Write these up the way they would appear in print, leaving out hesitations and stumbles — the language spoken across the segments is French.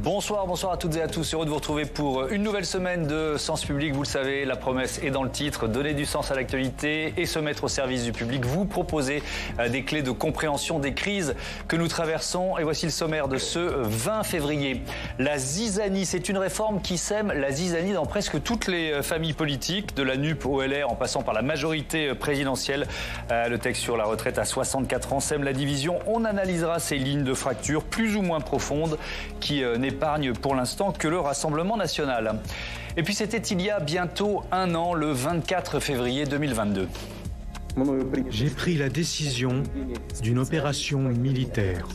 Bonsoir à toutes et à tous. Heureux de vous retrouver pour une nouvelle semaine de Sens Public. Vous le savez, la promesse est dans le titre, donner du sens à l'actualité et se mettre au service du public. Vous proposer des clés de compréhension des crises que nous traversons. Et voici le sommaire de ce 20 février. La zizanie, c'est une réforme qui sème la zizanie dans presque toutes les familles politiques, de la NUP au LR en passant par la majorité présidentielle. Le texte sur la retraite à 64 ans sème la division. On analysera ces lignes de fracture plus ou moins profondes qui n'épargne pour l'instant que le Rassemblement national. Et puis c'était il y a bientôt un an, le 24 février 2022. J'ai pris la décision d'une opération militaire.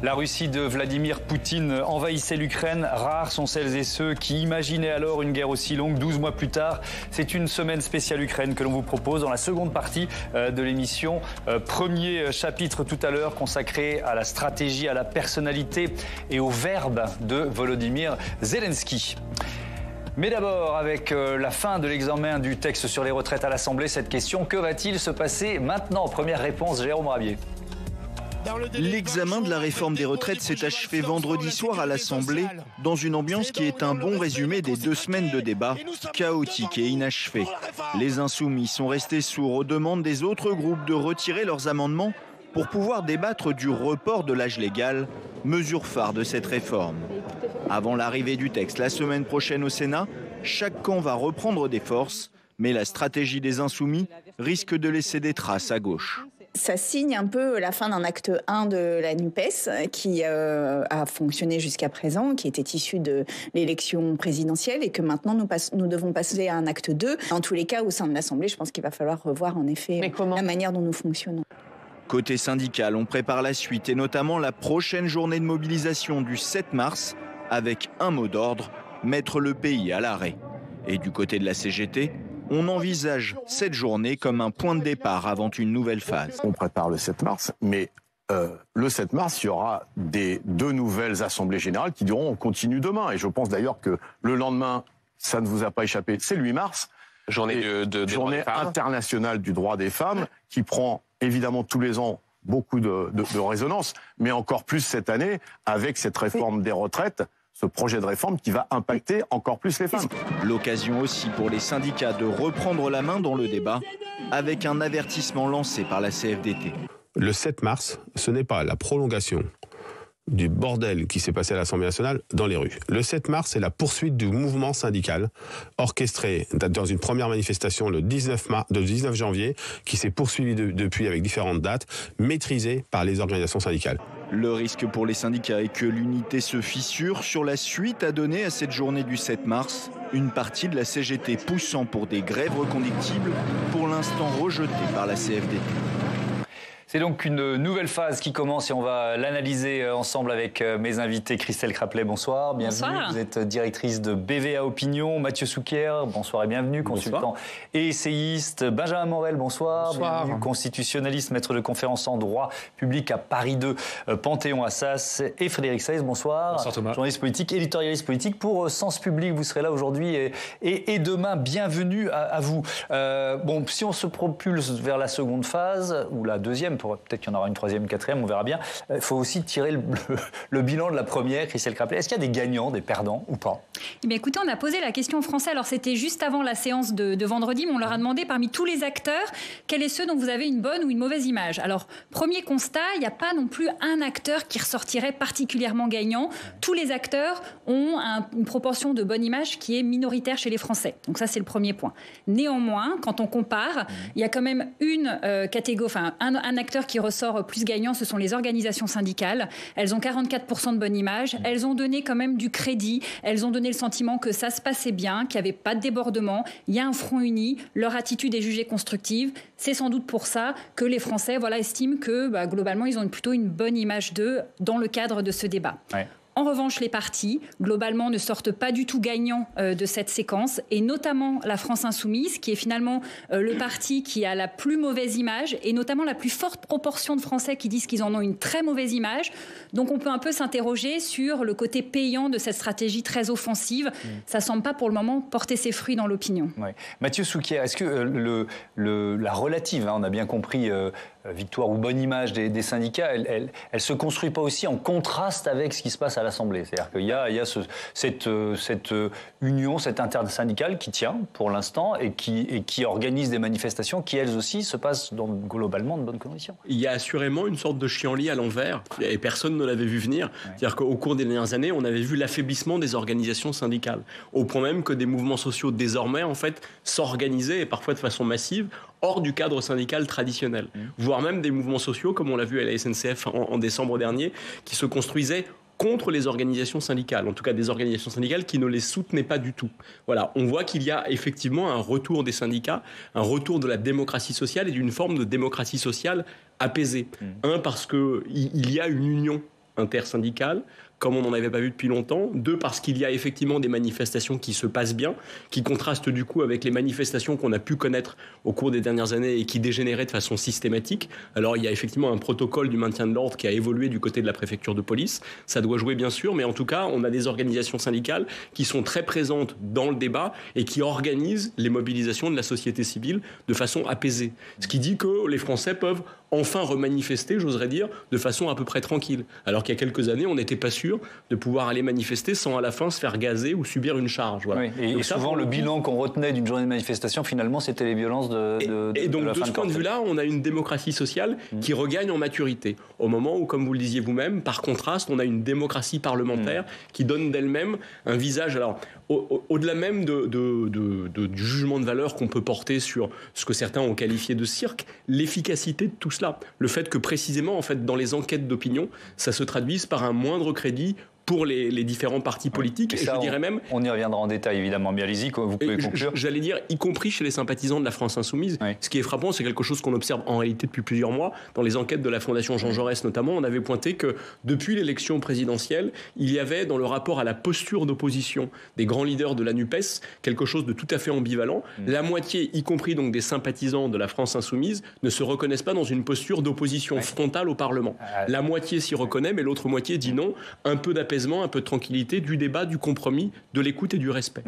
La Russie de Vladimir Poutine envahissait l'Ukraine. Rares sont celles et ceux qui imaginaient alors une guerre aussi longue. 12 mois plus tard, c'est une semaine spéciale Ukraine que l'on vous propose dans la seconde partie de l'émission. Premier chapitre tout à l'heure consacré à la stratégie, à la personnalité et au verbe de Volodymyr Zelensky. Mais d'abord, avec la fin de l'examen du texte sur les retraites à l'Assemblée, cette question, que va-t-il se passer maintenant? Première réponse, Jérôme Rabier. L'examen de la réforme des retraites s'est achevé vendredi soir à l'Assemblée dans une ambiance qui est un bon résumé des 2 semaines de débat, chaotique et inachevé. Les Insoumis sont restés sourds aux demandes des autres groupes de retirer leurs amendements pour pouvoir débattre du report de l'âge légal, mesure phare de cette réforme. Avant l'arrivée du texte la semaine prochaine au Sénat, chaque camp va reprendre des forces, mais la stratégie des Insoumis risque de laisser des traces à gauche. Ça signe un peu la fin d'un acte 1 de la NUPES qui a fonctionné jusqu'à présent, qui était issu de l'élection présidentielle et que maintenant nous devons passer à un acte 2. En tous les cas, au sein de l'Assemblée, je pense qu'il va falloir revoir en effet la manière dont nous fonctionnons. Côté syndical, on prépare la suite et notamment la prochaine journée de mobilisation du 7 mars avec un mot d'ordre, mettre le pays à l'arrêt. Et du côté de la CGT, on envisage cette journée comme un point de départ avant une nouvelle phase. On prépare le 7 mars, mais le 7 mars, il y aura 2 nouvelles assemblées générales qui diront on continue demain. Et je pense d'ailleurs que le lendemain, ça ne vous a pas échappé, c'est le 8 mars. Journée internationale du droit des femmes qui prend évidemment tous les ans beaucoup de résonance, mais encore plus cette année avec cette réforme des retraites. Ce projet de réforme qui va impacter encore plus les femmes. L'occasion aussi pour les syndicats de reprendre la main dans le débat avec un avertissement lancé par la CFDT. Le 7 mars, ce n'est pas la prolongation du bordel qui s'est passé à l'Assemblée nationale dans les rues. Le 7 mars, c'est la poursuite du mouvement syndical orchestré dans une première manifestation le 19 janvier qui s'est poursuivi depuis avec différentes dates, maîtrisée par les organisations syndicales. Le risque pour les syndicats est que l'unité se fissure sur la suite à donner à cette journée du 7 mars. Une partie de la CGT poussant pour des grèves reconductibles, pour l'instant rejetées par la CFDT. C'est donc une nouvelle phase qui commence et on va l'analyser ensemble avec mes invités. Christelle Craplet, bonsoir, bienvenue. Bonsoir. Vous êtes directrice de BVA Opinion. Mathieu Souquier, bonsoir et bienvenue, consultant et essayiste. Benjamin Morel, bonsoir. Bienvenue, constitutionnaliste, maître de conférence en droit public à Paris 2, Panthéon-Assas. Et Frédéric Seyss, bonsoir. Bonsoir Thomas. Journaliste politique, éditorialiste politique pour Sens Public. Vous serez là aujourd'hui et demain. Bienvenue à vous. Si on se propulse vers la seconde phase, ou la deuxième, peut-être qu'il y en aura une troisième, une quatrième, on verra bien. Il faut aussi tirer le bilan de la première, Christelle Craplet. Est-ce qu'il y a des gagnants, des perdants ou pas? Eh bien, écoutez, on a posé la question aux Français. Alors, c'était juste avant la séance de vendredi, mais on leur a demandé parmi tous les acteurs, quels sont ceux dont vous avez une bonne ou une mauvaise image. Alors, premier constat, il n'y a pas non plus un acteur qui ressortirait particulièrement gagnant. Tous les acteurs ont une proportion de bonne image qui est minoritaire chez les Français. Donc ça, c'est le premier point. Néanmoins, quand on compare, il y a quand même une catégorie, un acteur qui ressort plus gagnant, ce sont les organisations syndicales. Elles ont 44% de bonne image. Elles ont donné quand même du crédit. Elles ont donné le sentiment que ça se passait bien, qu'il n'y avait pas de débordement. Il y a un front uni. Leur attitude est jugée constructive. C'est sans doute pour ça que les Français estiment que globalement, ils ont plutôt une bonne image d'eux dans le cadre de ce débat. Ouais. En revanche, les partis, globalement, ne sortent pas du tout gagnants de cette séquence, et notamment la France Insoumise, qui est finalement le parti qui a la plus mauvaise image, et notamment la plus forte proportion de Français qui disent qu'ils en ont une très mauvaise image. Donc on peut un peu s'interroger sur le côté payant de cette stratégie très offensive. Ça ne semble pas pour le moment porter ses fruits dans l'opinion. Ouais. Mathieu Souquier, est-ce que la relative, on a bien compris victoire ou bonne image des syndicats, elle se construit pas aussi en contraste avec ce qui se passe à l'Assemblée. C'est-à-dire qu'il y a cette union, cette intersyndicale qui tient pour l'instant et qui organise des manifestations qui, elles aussi, se passent globalement de bonnes conditions. Il y a assurément une sorte de chienlit à l'envers et personne ne l'avait vu venir. Ouais. C'est-à-dire qu'au cours des dernières années, on avait vu l'affaiblissement des organisations syndicales, au point même que des mouvements sociaux désormais, en fait, s'organisaient et parfois de façon massive hors du cadre syndical traditionnel, voire même des mouvements sociaux, comme on l'a vu à la SNCF en décembre dernier, qui se construisaient contre les organisations syndicales, en tout cas des organisations syndicales qui ne les soutenaient pas du tout. Voilà, on voit qu'il y a effectivement un retour des syndicats, un retour de la démocratie sociale et d'une forme de démocratie sociale apaisée. Parce qu'il y a une union intersyndicale, comme on n'en avait pas vu depuis longtemps. 2, parce qu'il y a effectivement des manifestations qui se passent bien, qui contrastent du coup avec les manifestations qu'on a pu connaître au cours des dernières années et qui dégénéraient de façon systématique. Alors il y a effectivement un protocole du maintien de l'ordre qui a évolué du côté de la préfecture de police. Ça doit jouer bien sûr, mais en tout cas, on a des organisations syndicales qui sont très présentes dans le débat et qui organisent les mobilisations de la société civile de façon apaisée. Ce qui dit que les Français peuvent enfin remanifester, j'oserais dire, de façon à peu près tranquille. Alors qu'il y a quelques années, on n'était pas sûr de pouvoir aller manifester sans à la fin se faire gazer ou subir une charge. Voilà. Oui, et souvent, le bilan qu'on retenait d'une journée de manifestation, finalement, c'était les violences et donc, de ce point de vue-là, on a une démocratie sociale qui regagne en maturité. Au moment où, comme vous le disiez vous-même, par contraste, on a une démocratie parlementaire qui donne d'elle-même un visage. Alors, au-delà même du jugement de valeur qu'on peut porter sur ce que certains ont qualifié de cirque, l'efficacité de tout cela. Le fait que précisément, en fait, dans les enquêtes d'opinion, ça se traduise par un moindre crédit pour les différents partis politiques. Et ça, je dirais même... On y reviendra en détail, évidemment. Mais allez-y, vous pouvez conclure. J'allais dire, y compris chez les sympathisants de la France Insoumise. Oui. Ce qui est frappant, c'est quelque chose qu'on observe en réalité depuis plusieurs mois. Dans les enquêtes de la Fondation Jean Jaurès, notamment, on avait pointé que depuis l'élection présidentielle, il y avait, dans le rapport à la posture d'opposition des grands leaders de la NUPES, quelque chose de tout à fait ambivalent. La moitié, y compris donc des sympathisants de la France Insoumise, ne se reconnaissent pas dans une posture d'opposition frontale au Parlement. La moitié s'y reconnaît, mais l'autre moitié dit non. Un peu d'apaisement, un peu de tranquillité, du débat, du compromis, de l'écoute et du respect.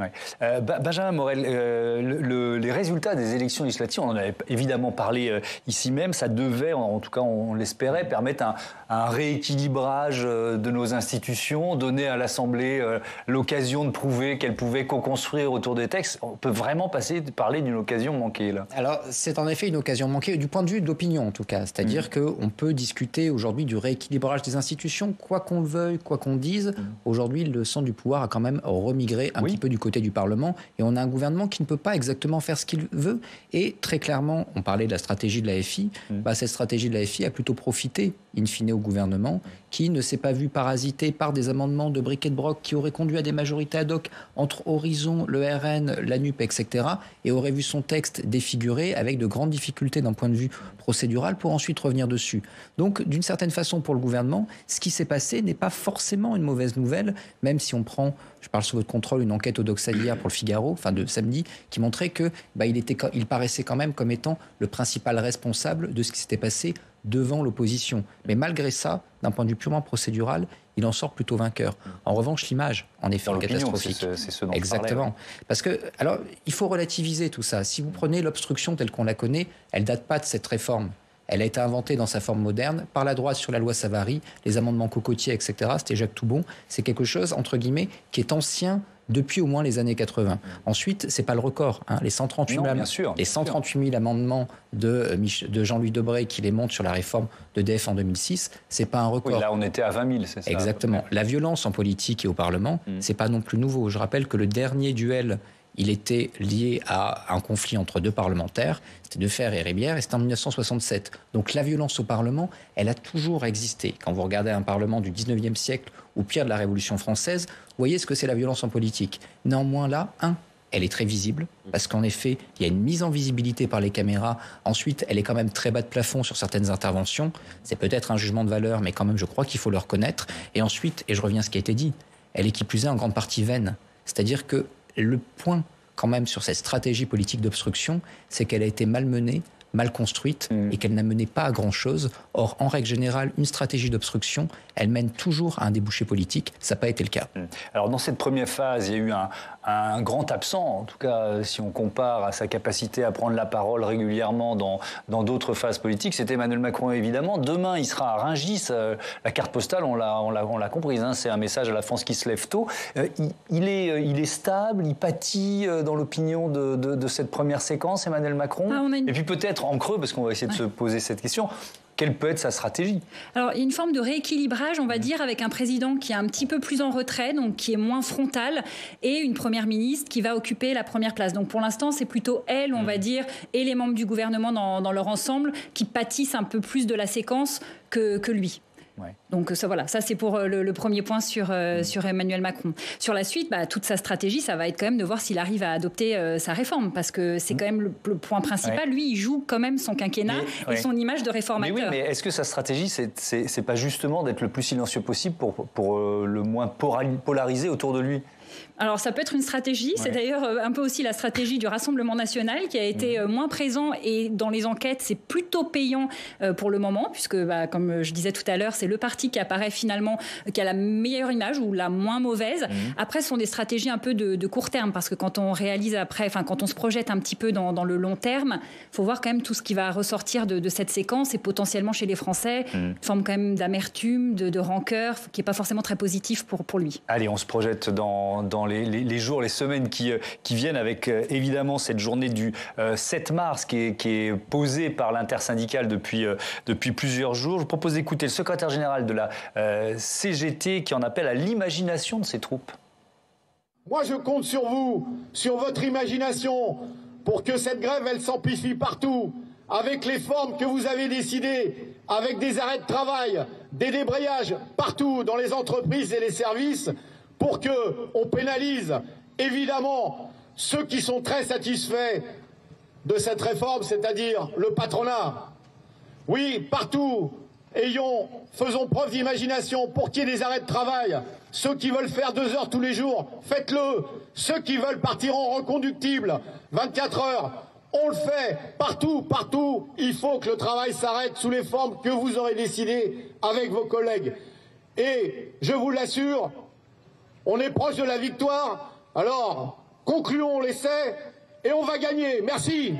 Benjamin Morel, les résultats des élections législatives, on en avait évidemment parlé ici même, ça devait, en tout cas on l'espérait, permettre un rééquilibrage de nos institutions, donner à l'Assemblée l'occasion de prouver qu'elle pouvait co-construire autour des textes. On peut vraiment parler d'une occasion manquée là. Alors c'est en effet une occasion manquée du point de vue de l'opinion en tout cas, c'est-à-dire qu'on peut discuter aujourd'hui du rééquilibrage des institutions, quoi qu'on le veuille, quoi qu'on dise. Aujourd'hui, le centre du pouvoir a quand même remigré un petit peu du côté du Parlement et on a un gouvernement qui ne peut pas exactement faire ce qu'il veut. Et très clairement, on parlait de la stratégie de la FI, cette stratégie de la FI a plutôt profité, in fine, au gouvernement qui ne s'est pas vu parasité par des amendements de briquet de broc qui auraient conduit à des majorités ad hoc entre Horizon, le RN, la NUP, etc. et aurait vu son texte défiguré avec de grandes difficultés d'un point de vue procédural pour ensuite revenir dessus. Donc, d'une certaine façon, pour le gouvernement, ce qui s'est passé n'est pas forcément une mauvaise nouvelle, même si on prend, je parle sous votre contrôle, une enquête Odoxa-hier pour le Figaro, enfin de samedi, qui montrait que il paraissait quand même comme étant le principal responsable de ce qui s'était passé devant l'opposition. Mais malgré ça, d'un point de vue purement procédural, il en sort plutôt vainqueur. En revanche, l'image, en effet, est catastrophique. C'est ce dont exactement. Ouais. Parce que, alors, il faut relativiser tout ça. Si vous prenez l'obstruction telle qu'on la connaît, elle date pas de cette réforme. Elle a été inventée dans sa forme moderne par la droite sur la loi Savary, les amendements Cocotier, etc. C'était Jacques Toubon. C'est quelque chose, entre guillemets, qui est ancien depuis au moins les années 80. Ensuite, c'est pas le record. Les 138 000 amendements de Jean-Louis Debré qui les montent sur la réforme d'EDF en 2006, c'est pas un record. Oui, là, on était à 20 000, c'est ça. Exactement. La violence en politique et au Parlement, c'est pas non plus nouveau. Je rappelle que le dernier duel, il était lié à un conflit entre deux parlementaires, c'était Defer et Ribière, et c'était en 1967. Donc la violence au Parlement, elle a toujours existé. Quand vous regardez un Parlement du 19e siècle ou pire de la Révolution française, vous voyez ce que c'est la violence en politique. Néanmoins là, elle est très visible, parce qu'en effet, il y a une mise en visibilité par les caméras. Ensuite, elle est quand même très bas de plafond sur certaines interventions. C'est peut-être un jugement de valeur, mais quand même, je crois qu'il faut le reconnaître. Et ensuite, et je reviens à ce qui a été dit, elle est qui plus est en grande partie vaine. C'est-à-dire que le point, quand même, sur cette stratégie politique d'obstruction, c'est qu'elle a été malmenée, mal construite et qu'elle n'a mené pas à grand-chose. Or, en règle générale, une stratégie d'obstruction, elle mène toujours à un débouché politique. Ça n'a pas été le cas. Alors, dans cette première phase, il y a eu un un grand absent, en tout cas si on compare à sa capacité à prendre la parole régulièrement dans d'autres phases politiques, c'est Emmanuel Macron évidemment. Demain, il sera à Rungis. La carte postale, on l'a comprise, hein, c'est un message à la France qui se lève tôt. Il est stable, il pâtit dans l'opinion de cette première séquence, Emmanuel Macron. Et puis peut-être en creux, parce qu'on va essayer de se poser cette question, quelle peut être sa stratégie? Alors, il y a une forme de rééquilibrage, on va dire, avec un président qui est un petit peu plus en retrait, donc qui est moins frontal, et une première ministre qui va occuper la première place. Donc, pour l'instant, c'est plutôt elle, on va dire, et les membres du gouvernement dans leur ensemble, qui pâtissent un peu plus de la séquence que lui. Ouais. Donc ça c'est pour le premier point sur Emmanuel Macron. Sur la suite, toute sa stratégie, ça va être quand même de voir s'il arrive à adopter sa réforme, parce que c'est quand même le point principal. Ouais. Lui, il joue quand même son quinquennat et son image de réformateur. Mais oui, mais est-ce que sa stratégie, c'est pas justement d'être le plus silencieux possible pour le moins polariser autour de lui? Alors ça peut être une stratégie, c'est d'ailleurs un peu aussi la stratégie du Rassemblement national qui a été moins présent, et dans les enquêtes c'est plutôt payant pour le moment, puisque comme je disais tout à l'heure, c'est le parti qui apparaît finalement, qui a la meilleure image ou la moins mauvaise. Après, ce sont des stratégies un peu de court terme, parce que quand on réalise après, quand on se projette un petit peu dans le long terme, il faut voir quand même tout ce qui va ressortir de cette séquence, et potentiellement chez les Français, une forme quand même d'amertume, de rancœur, qui n'est pas forcément très positif pour lui. Allez, on se projette dans les jours, les semaines qui viennent, avec évidemment cette journée du 7 mars qui est posée par l'intersyndicale depuis plusieurs jours. Je vous propose d'écouter le secrétaire général de la CGT qui en appelle à l'imagination de ses troupes. Moi, je compte sur vous, sur votre imagination, pour que cette grève, elle s'amplifie partout, avec les formes que vous avez décidées, avec des arrêts de travail, des débrayages partout dans les entreprises et les services, pour qu'on pénalise évidemment ceux qui sont très satisfaits de cette réforme, c'est-à-dire le patronat. Oui, partout, faisons preuve d'imagination pour qu'il y ait des arrêts de travail. Ceux qui veulent faire 2 heures tous les jours, faites-le. Ceux qui veulent partir en reconductible, 24 heures, on le fait. Partout, il faut que le travail s'arrête sous les formes que vous aurez décidées avec vos collègues. Et je vous l'assure, on est proche de la victoire, alors concluons l'essai et on va gagner. Merci.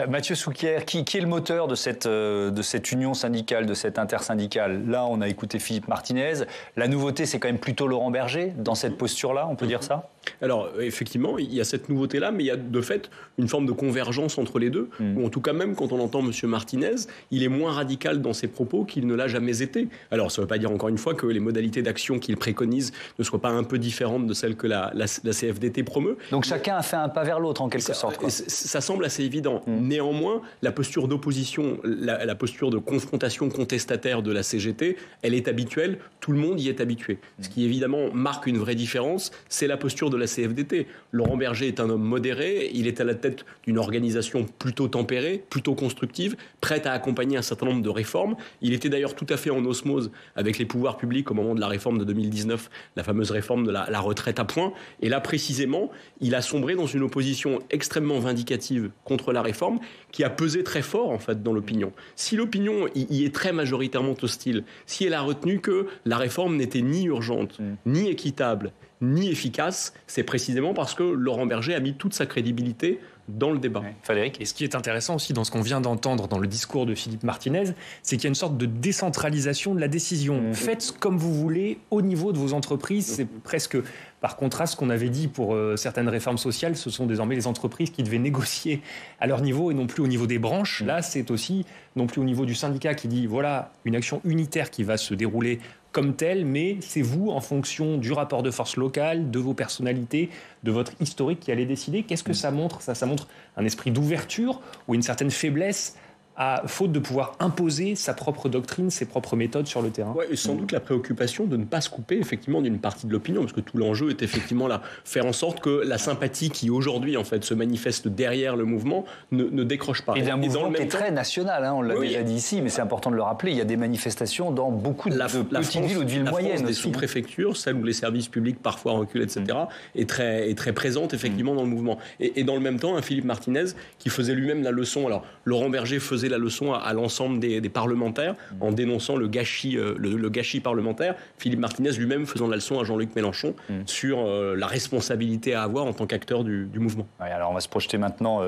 Mathieu Souquier, qui est le moteur de cette union syndicale, de cette intersyndicale? Là, on a écouté Philippe Martinez. La nouveauté, c'est quand même plutôt Laurent Berger dans cette posture-là, on peut dire ça? Alors, effectivement, il y a cette nouveauté-là, mais il y a de fait une forme de convergence entre les deux, ou en tout cas, même quand on entend M. Martinez, il est moins radical dans ses propos qu'il ne l'a jamais été. Alors, ça ne veut pas dire, encore une fois, que les modalités d'action qu'il préconise ne soient pas un peu différentes de celles que la CFDT promeut. Donc, chacun a fait un pas vers l'autre, en quelque sorte, quoi. Ça semble assez évident. Néanmoins, la posture d'opposition, la posture de confrontation contestataire de la CGT, elle est habituelle, tout le monde y est habitué. Ce qui, évidemment, marque une vraie différence, c'est la posture de la CFDT. Laurent Berger est un homme modéré, il est à la tête d'une organisation plutôt tempérée, plutôt constructive, prête à accompagner un certain nombre de réformes. Il était d'ailleurs tout à fait en osmose avec les pouvoirs publics au moment de la réforme de 2019, la fameuse réforme de la retraite à points. Et là, précisément, il a sombré dans une opposition extrêmement vindicative contre la réforme, qui a pesé très fort, en fait, dans l'opinion. Si l'opinion y est très majoritairement hostile, si elle a retenu que la réforme n'était ni urgente, ni équitable, ni efficace, c'est précisément parce que Laurent Berger a mis toute sa crédibilité dans le débat. Frédéric. Et ce qui est intéressant aussi dans ce qu'on vient d'entendre dans le discours de Philippe Martinez, c'est qu'il y a une sorte de décentralisation de la décision. Faites comme vous voulez au niveau de vos entreprises. C'est presque par contraste ce qu'on avait dit pour certaines réformes sociales. Ce sont désormais les entreprises qui devaient négocier à leur niveau et non plus au niveau des branches. Là, c'est aussi non plus au niveau du syndicat qui dit voilà une action unitaire qui va se dérouler comme tel, mais c'est vous, en fonction du rapport de force local, de vos personnalités, de votre historique, qui allez décider. Qu'est-ce que ça montre? Ça montre un esprit d'ouverture ou une certaine faiblesse à faute de pouvoir imposer sa propre doctrine, ses propres méthodes sur le terrain. Ouais, et sans doute la préoccupation de ne pas se couper effectivement d'une partie de l'opinion, parce que tout l'enjeu est effectivement là, faire en sorte que la sympathie qui aujourd'hui en fait se manifeste derrière le mouvement ne décroche pas. Et d'un mouvement qui est très national, hein, on l'a déjà dit ici, mais c'est important de le rappeler, il y a des manifestations dans beaucoup de petites villes ou de villes moyennes. La France des sous-préfectures, celle où les services publics parfois reculent, etc., est très présente effectivement dans le mouvement. Et dans le même temps, un Philippe Martinez qui faisait lui-même la leçon, alors Laurent Berger faisait imposer la leçon à l'ensemble des parlementaires en dénonçant le gâchis parlementaire. Philippe Martinez lui-même faisant la leçon à Jean-Luc Mélenchon sur la responsabilité à avoir en tant qu'acteur du mouvement. Ouais, alors on va se projeter maintenant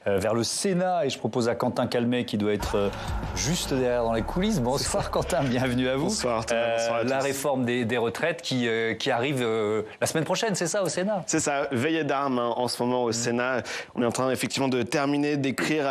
vers le Sénat et je propose à Quentin Calmet qui doit être juste derrière dans les coulisses. Bonsoir Quentin, bienvenue à vous. Bonsoir. Bonsoir la réforme des retraites qui arrive la semaine prochaine, c'est ça, au Sénat? C'est ça, veillée d'armes en ce moment au Sénat. On est en train effectivement de terminer d'écrire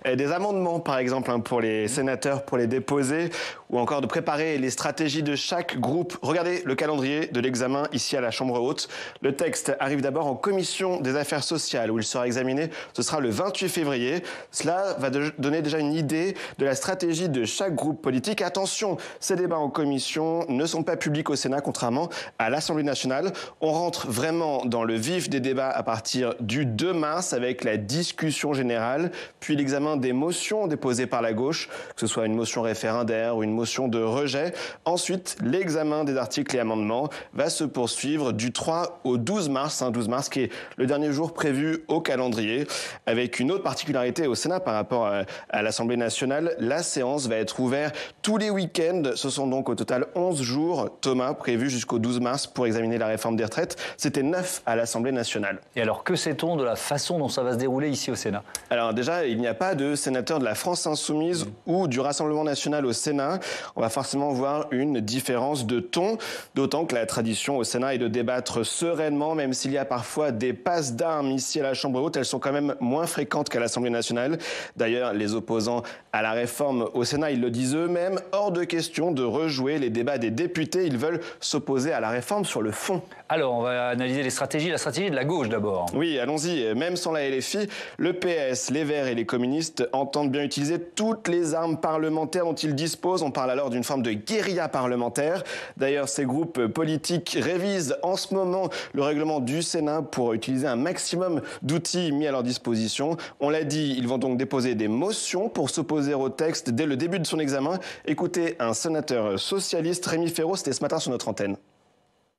des amendements, par exemple, pour les sénateurs, pour les déposer, ou encore de préparer les stratégies de chaque groupe. Regardez le calendrier de l'examen ici à la Chambre haute. Le texte arrive d'abord en commission des affaires sociales, où il sera examiné. Ce sera le 28 février. Cela va donner déjà une idée de la stratégie de chaque groupe politique. Attention, ces débats en commission ne sont pas publics au Sénat, contrairement à l'Assemblée nationale. On rentre vraiment dans le vif des débats à partir du 2 mars avec la discussion générale, puis l'examen des motions déposées par la gauche, que ce soit une motion référendaire ou une motion de rejet. Ensuite, l'examen des articles et amendements va se poursuivre du 3 au 12 mars, 12 mars qui est le dernier jour prévu au calendrier, avec une autre particularité au Sénat par rapport à l'Assemblée nationale. La séance va être ouverte tous les week-ends. Ce sont donc au total 11 jours, Thomas, prévus jusqu'au 12 mars pour examiner la réforme des retraites. C'était 9 à l'Assemblée nationale. Et alors, que sait-on de la façon dont ça va se dérouler ici au Sénat? Alors déjà, il n'y a pas de sénateur de la France Insoumise ou du Rassemblement national au Sénat. On va forcément voir une différence de ton, d'autant que la tradition au Sénat est de débattre sereinement, même s'il y a parfois des passes d'armes ici à la Chambre haute. Elles sont quand même moins fréquentes qu'à l'Assemblée nationale. D'ailleurs, les opposants à la réforme au Sénat, ils le disent eux-mêmes, hors de question de rejouer les débats des députés. Ils veulent s'opposer à la réforme sur le fond. Alors, on va analyser la stratégie de la gauche d'abord. Oui, allons-y. Même sans la LFI, le PS, les Verts et les communistes entendent bien utiliser toutes les armes parlementaires dont ils disposent. On parle alors d'une forme de guérilla parlementaire. D'ailleurs, ces groupes politiques révisent en ce moment le règlement du Sénat pour utiliser un maximum d'outils mis à leur disposition. On l'a dit, ils vont donc déposer des motions pour s'opposer au texte dès le début de son examen. Écoutez un sénateur socialiste, Rémi Féraud, c'était ce matin sur notre antenne.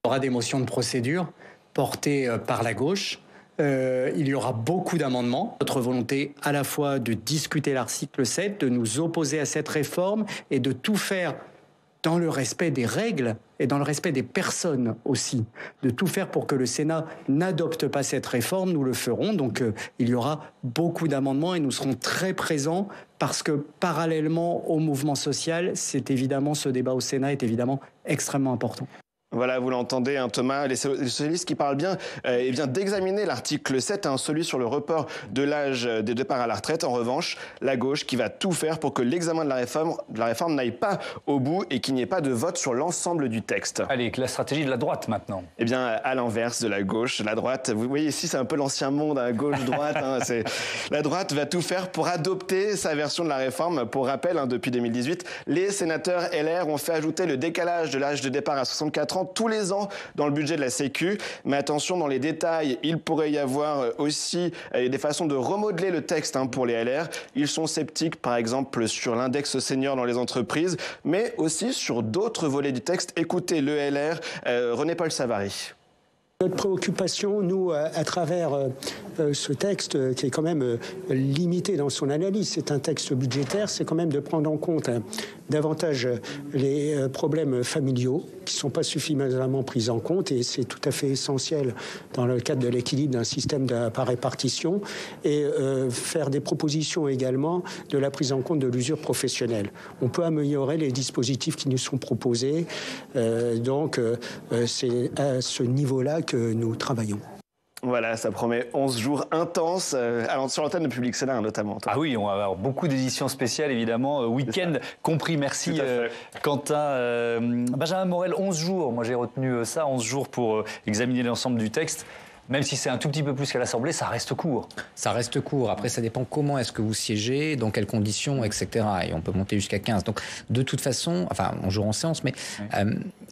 Il y aura des motions de procédure portées par la gauche. Il y aura beaucoup d'amendements. Notre volonté à la fois de discuter l'article 7, de nous opposer à cette réforme et de tout faire dans le respect des règles et dans le respect des personnes aussi. De tout faire pour que le Sénat n'adopte pas cette réforme, nous le ferons. Donc il y aura beaucoup d'amendements et nous serons très présents parce que parallèlement au mouvement social, ce débat au Sénat est évidemment extrêmement important. Voilà, vous l'entendez, Thomas, les socialistes qui parlent bien, d'examiner l'article 7, celui sur le report de l'âge des départs à la retraite. En revanche, la gauche qui va tout faire pour que l'examen de la réforme n'aille pas au bout et qu'il n'y ait pas de vote sur l'ensemble du texte. Allez, la stratégie de la droite maintenant. Eh bien, à l'inverse de la gauche, la droite, vous voyez ici, c'est un peu l'ancien monde, gauche-droite. La droite va tout faire pour adopter sa version de la réforme. Pour rappel, depuis 2018, les sénateurs LR ont fait ajouter le décalage de l'âge de départ à 64 ans tous les ans dans le budget de la Sécu. Mais attention, dans les détails, il pourrait y avoir aussi des façons de remodeler le texte pour les LR. Ils sont sceptiques, par exemple, sur l'index senior dans les entreprises, mais aussi sur d'autres volets du texte. Écoutez le LR, René-Paul Savary. Notre préoccupation, nous, à travers ce texte qui est quand même limité dans son analyse, c'est un texte budgétaire, c'est quand même de prendre en compte davantage les problèmes familiaux qui ne sont pas suffisamment pris en compte et c'est tout à fait essentiel dans le cadre de l'équilibre d'un système par répartition et faire des propositions également de la prise en compte de l'usure professionnelle. On peut améliorer les dispositifs qui nous sont proposés, donc c'est à ce niveau-là que nous travaillons. Voilà, ça promet 11 jours intenses, sur l'antenne de Public Sénat notamment. Ah oui, on va avoir beaucoup d'éditions spéciales évidemment, week-end compris. Merci Quentin. Benjamin Morel, 11 jours, moi j'ai retenu ça, 11 jours pour examiner l'ensemble du texte. Même si c'est un tout petit peu plus qu'à l'Assemblée, ça reste court. Ça reste court. Après, ça dépend comment est-ce que vous siégez, dans quelles conditions, etc. Et on peut monter jusqu'à 15. Donc, de toute façon, enfin, on joue en séance, mais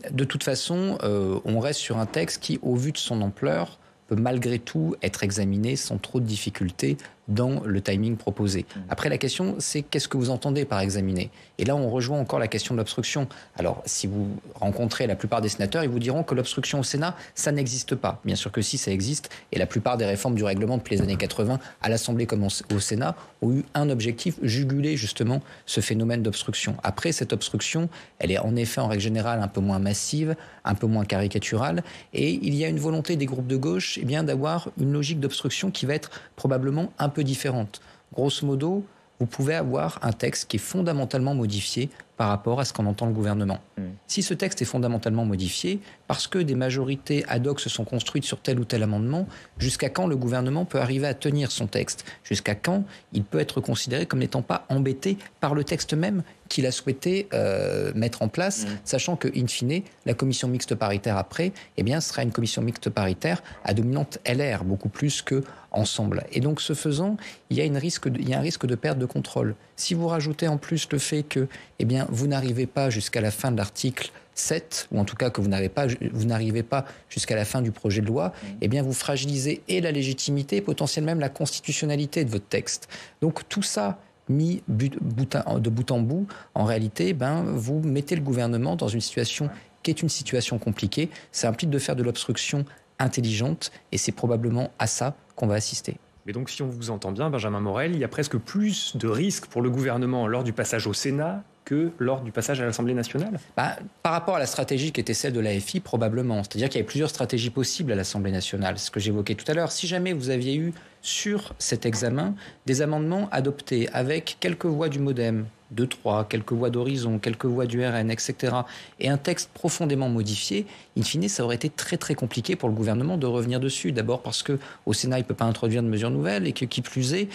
de toute façon, on reste sur un texte qui, au vu de son ampleur, peut malgré tout être examiné sans trop de difficultés dans le timing proposé. Après, la question, c'est qu'est-ce que vous entendez par examiner? Et là, on rejoint encore la question de l'obstruction. Alors, si vous rencontrez la plupart des sénateurs, ils vous diront que l'obstruction au Sénat, ça n'existe pas. Bien sûr que si, ça existe. Et la plupart des réformes du règlement depuis les années 80, à l'Assemblée comme au Sénat, ont eu un objectif, juguler justement ce phénomène d'obstruction. Après, cette obstruction, elle est en effet, en règle générale, un peu moins massive, un peu moins caricaturale. Et il y a une volonté des groupes de gauche d'avoir une logique d'obstruction qui va être probablement un peu différente. Grosso modo, vous pouvez avoir un texte qui est fondamentalement modifié par rapport à ce qu'en entend le gouvernement. Si ce texte est fondamentalement modifié, parce que des majorités ad hoc se sont construites sur tel ou tel amendement, jusqu'à quand le gouvernement peut arriver à tenir son texte? Jusqu'à quand il peut être considéré comme n'étant pas embêté par le texte même qu'il a souhaité mettre en place, sachant que, in fine, la commission mixte paritaire après, sera une commission mixte paritaire à dominante LR, beaucoup plus que Ensemble. Et donc, ce faisant, il y a un risque de perte de contrôle. Si vous rajoutez en plus le fait que, vous n'arrivez pas jusqu'à la fin de l'article 7, ou en tout cas que vous n'arrivez pas jusqu'à la fin du projet de loi, vous fragilisez et la légitimité et potentiellement même la constitutionnalité de votre texte. Donc tout ça mis de bout en bout, en réalité, vous mettez le gouvernement dans une situation qui est une situation compliquée. Ça implique de faire de l'obstruction intelligente et c'est probablement à ça qu'on va assister. Mais donc, si on vous entend bien, Benjamin Morel, il y a presque plus de risques pour le gouvernement lors du passage au Sénat que lors du passage à l'Assemblée nationale? Par rapport à la stratégie qui était celle de l'AFI, probablement. C'est-à-dire qu'il y avait plusieurs stratégies possibles à l'Assemblée nationale. C'est ce que j'évoquais tout à l'heure. Si jamais vous aviez eu sur cet examen des amendements adoptés avec quelques voix du MoDem, 2-3, quelques voix d'Horizon, quelques voix du RN, etc., et un texte profondément modifié, in fine, ça aurait été très très compliqué pour le gouvernement de revenir dessus. D'abord parce qu'au Sénat, il ne peut pas introduire de mesures nouvelles et que, qui plus est,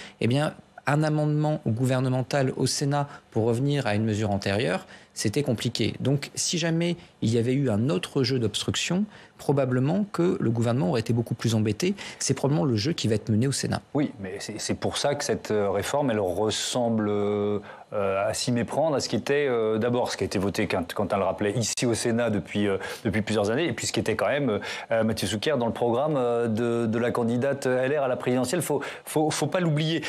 un amendement gouvernemental au Sénat pour revenir à une mesure antérieure, c'était compliqué. Donc, si jamais il y avait eu un autre jeu d'obstruction, probablement que le gouvernement aurait été beaucoup plus embêté. C'est probablement le jeu qui va être mené au Sénat. Oui, mais c'est pour ça que cette réforme, elle ressemble à s'y méprendre à ce qui était d'abord ce qui a été voté, quand on le rappelait, ici au Sénat depuis plusieurs années, et puis ce qui était quand même, Mathieu Souquier, dans le programme de la candidate LR à la présidentielle. Faut pas l'oublier.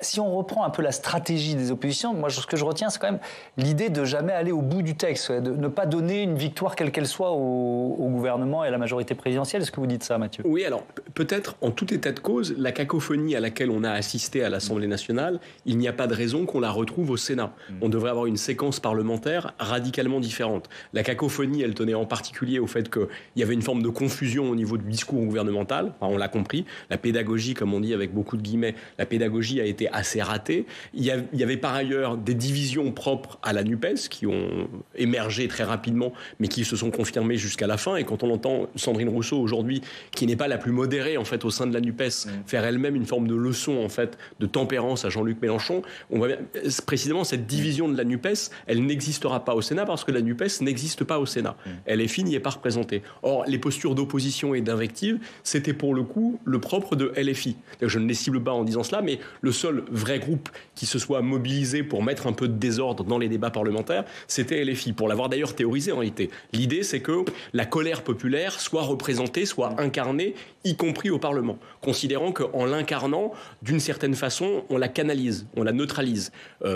Si on reprend un peu la stratégie des oppositions, moi, ce que je retiens, c'est quand même l'idée de jamais aller au bout du texte, de ne pas donner une victoire quelle qu'elle soit au gouvernement et à la majorité présidentielle. Est-ce que vous dites ça, Mathieu? Oui, alors peut-être en tout état de cause, la cacophonie à laquelle on a assisté à l'Assemblée nationale, il n'y a pas de raison qu'on la retrouve au Sénat. On devrait avoir une séquence parlementaire radicalement différente. La cacophonie, elle tenait en particulier au fait qu'il y avait une forme de confusion au niveau du discours gouvernemental. Enfin, on l'a compris. La pédagogie, comme on dit avec beaucoup de guillemets, la pédagogie a été assez ratée. Il y avait par ailleurs des divisions propres à la NUPES qui ont émergé très rapidement, mais qui se sont confirmées jusqu'à la fin. Et quand on entend Sandrine Rousseau aujourd'hui, qui n'est pas la plus modérée en fait au sein de la NUPES, faire elle-même une forme de leçon en fait de tempérance à Jean-Luc Mélenchon, on voit bien, précisément cette division de la NUPES, elle n'existera pas au Sénat parce que la NUPES n'existe pas au Sénat. LFI n'y est pas représentée. Or, les postures d'opposition et d'invective, c'était pour le coup le propre de LFI. Je ne les cible pas en disant cela, mais le seul vrai groupe qui se soit mobilisé pour mettre un peu de désordre dans les débats parlementaires, c'était LFI, pour l'avoir d'ailleurs théorisé en réalité. L'idée, c'est que la colère populaire soit représentée, soit incarnée, y compris au Parlement, considérant qu'en l'incarnant, d'une certaine façon, on la canalise, on la neutralise.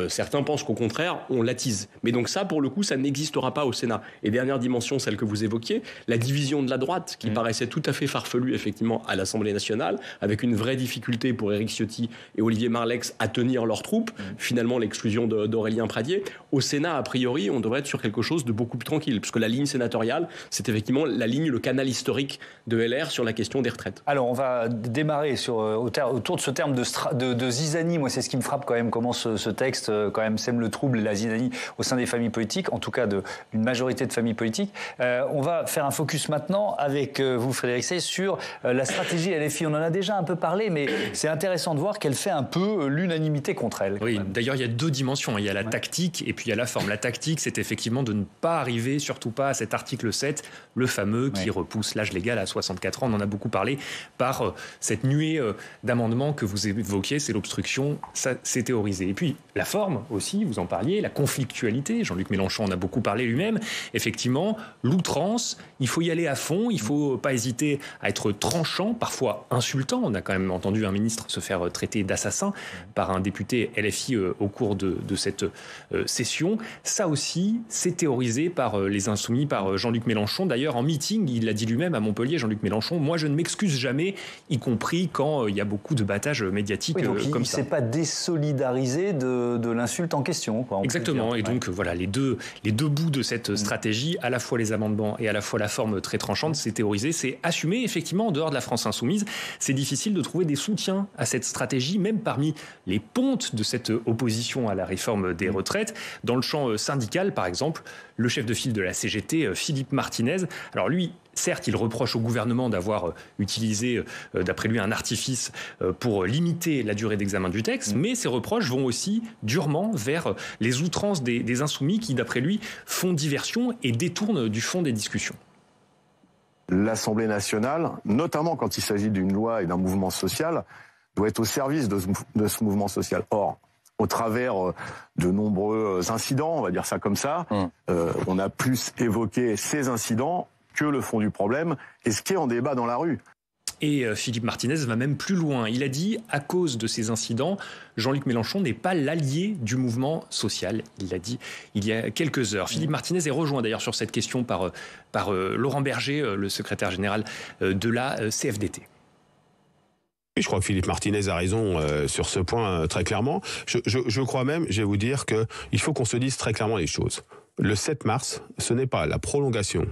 Certains pensent qu'au contraire, on l'attise. Mais donc ça, pour le coup, ça n'existera pas au Sénat. Et dernière dimension, celle que vous évoquiez, la division de la droite, qui paraissait tout à fait farfelue, effectivement, à l'Assemblée nationale, avec une vraie difficulté pour Éric Ciotti et Olivier Marleix à tenir leurs troupes, finalement l'exclusion d'Aurélien Pradié. Au Sénat, a priori, on devrait être sur quelque chose de beaucoup plus tranquille, puisque la ligne sénatoriale, c'est effectivement la ligne, le canal historique de LR sur la question des retraites. Alors, on va démarrer autour de ce terme de zizanie. Moi, c'est ce qui me frappe quand même, comment ce texte quand même sème le trouble et la zizanie au sein des familles politiques, en tout cas d'une majorité de familles politiques. On va faire un focus maintenant avec vous, Frédéric Sey, sur la stratégie LFI. On en a déjà un peu parlé, mais c'est intéressant de voir qu'elle fait un peu l'unanimité contre elle. Oui, d'ailleurs, il y a deux dimensions. Il y a la tactique et puis il y a la forme. La tactique, c'est effectivement de ne pas arriver, surtout pas à cet article 7, le fameux qui qui repousse l'âge légal à 64 ans. On en a beaucoup parlé par cette nuée d'amendements que vous évoquiez, c'est l'obstruction, ça c'est théorisé. Et puis la forme aussi, vous en parliez, la conflictualité, Jean-Luc Mélenchon en a beaucoup parlé lui-même. Effectivement, l'outrance, il faut y aller à fond, il ne faut pas hésiter à être tranchant, parfois insultant. On a quand même entendu un ministre se faire traiter d'assassin par un député LFI au cours de cette session. Ça aussi, c'est théorisé par les Insoumis, par Jean-Luc Mélenchon. D'ailleurs, en meeting, il l'a dit lui-même à Montpellier, Jean-Luc Mélenchon, moi je ne m'excuse jamais, y compris quand il y a beaucoup de battage médiatique comme ça. Il ne s'est pas désolidarisé de l'insulte en question. Exactement, et donc voilà, les deux bouts de cette stratégie, à la fois les amendements et à la fois la forme très tranchante, c'est théorisé, c'est assumé. Effectivement, en dehors de la France insoumise, c'est difficile de trouver des soutiens à cette stratégie, même parmi les pontes de cette opposition à la réforme des retraites. Dans le champ syndical, par exemple, le chef de file de la CGT, Philippe Martinez, alors lui, certes, il reproche au gouvernement d'avoir utilisé, d'après lui, un artifice pour limiter la durée d'examen du texte, mais ces reproches vont aussi durement vers les outrances des insoumis qui, d'après lui, font diversion et détournent du fond des discussions. L'Assemblée nationale, notamment quand il s'agit d'une loi et d'un mouvement social, doit être au service de ce mouvement social. Or, au travers de nombreux incidents, on va dire ça comme ça, on a plus évoqué ces incidents que le fond du problème et ce qui est en débat dans la rue. Et Philippe Martinez va même plus loin. Il a dit, à cause de ces incidents, Jean-Luc Mélenchon n'est pas l'allié du mouvement social. Il l'a dit il y a quelques heures. Philippe Martinez est rejoint d'ailleurs sur cette question par Laurent Berger, le secrétaire général de la CFDT. Je crois que Philippe Martinez a raison sur ce point très clairement. Je crois même, je vais vous dire qu'il faut qu'on se dise très clairement les choses. Le 7 mars, ce n'est pas la prolongation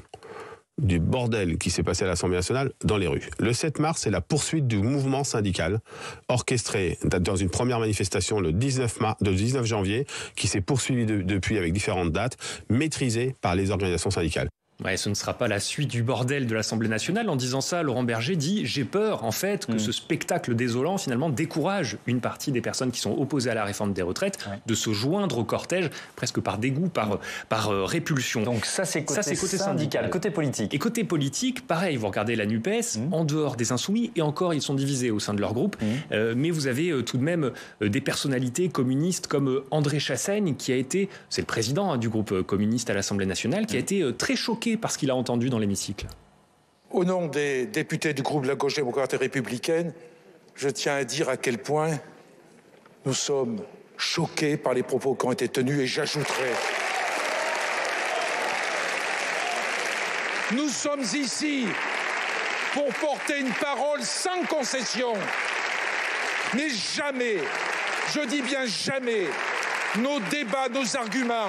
du bordel qui s'est passé à l'Assemblée nationale dans les rues. Le 7 mars, c'est la poursuite du mouvement syndical orchestré dans une première manifestation le 19 janvier qui s'est poursuivie depuis avec différentes dates, maîtrisée par les organisations syndicales. Ouais, ce ne sera pas la suite du bordel de l'Assemblée nationale. En disant ça, Laurent Berger dit « J'ai peur, en fait, que ce spectacle désolant, finalement, décourage une partie des personnes qui sont opposées à la réforme des retraites de se joindre au cortège, presque par dégoût, par répulsion. » Donc ça, c'est côté syndical. Côté politique. Et côté politique, pareil, vous regardez la NUPES, en dehors des Insoumis, et encore, ils sont divisés au sein de leur groupe, mais vous avez tout de même des personnalités communistes comme André Chassaigne, qui a été, c'est le président du groupe communiste à l'Assemblée nationale, qui a été très choqué par ce qu'il a entendu dans l'hémicycle. Au nom des députés du groupe de la gauche démocrate et républicaine, je tiens à dire à quel point nous sommes choqués par les propos qui ont été tenus, et j'ajouterai, nous sommes ici pour porter une parole sans concession. Mais jamais, je dis bien jamais, nos débats, nos arguments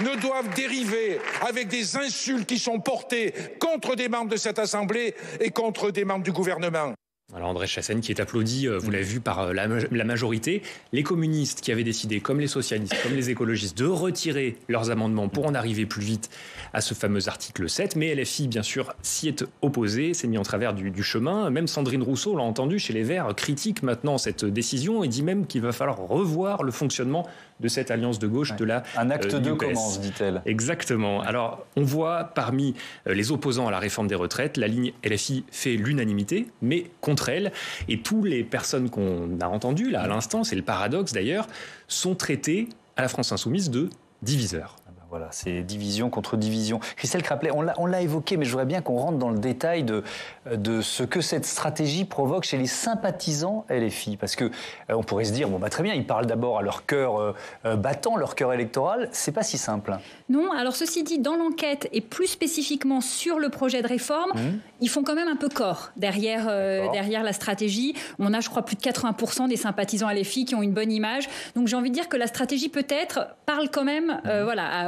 ne doivent dériver avec des insultes qui sont portées contre des membres de cette Assemblée et contre des membres du gouvernement. Alors André Chassaigne qui est applaudi, vous l'avez vu, par la majorité. Les communistes qui avaient décidé, comme les socialistes, comme les écologistes, de retirer leurs amendements pour en arriver plus vite à ce fameux article 7. Mais LFI, bien sûr, s'y est opposé, s'est mis en travers du chemin. Même Sandrine Rousseau, l'a entendu chez les Verts, critique maintenant cette décision et dit même qu'il va falloir revoir le fonctionnement de cette alliance de gauche de la Un acte 2 NUPES. commence, dit-elle. Exactement. Alors, on voit parmi les opposants à la réforme des retraites, la ligne LFI fait l'unanimité, mais contre elle. Et toutes les personnes qu'on a entendues, là, à l'instant, c'est le paradoxe d'ailleurs, sont traitées à la France insoumise de diviseurs. Voilà, c'est division contre division. Christelle Craplet, on l'a évoqué, mais je voudrais bien qu'on rentre dans le détail de ce que cette stratégie provoque chez les sympathisants LFI. Parce que on pourrait se dire, bon, bah, très bien, ils parlent d'abord à leur cœur battant, leur cœur électoral. C'est pas si simple. Non, alors ceci dit, dans l'enquête et plus spécifiquement sur le projet de réforme, ils font quand même un peu corps derrière la stratégie. On a, je crois, plus de 80% des sympathisants LFI qui ont une bonne image. Donc j'ai envie de dire que la stratégie peut-être parle quand même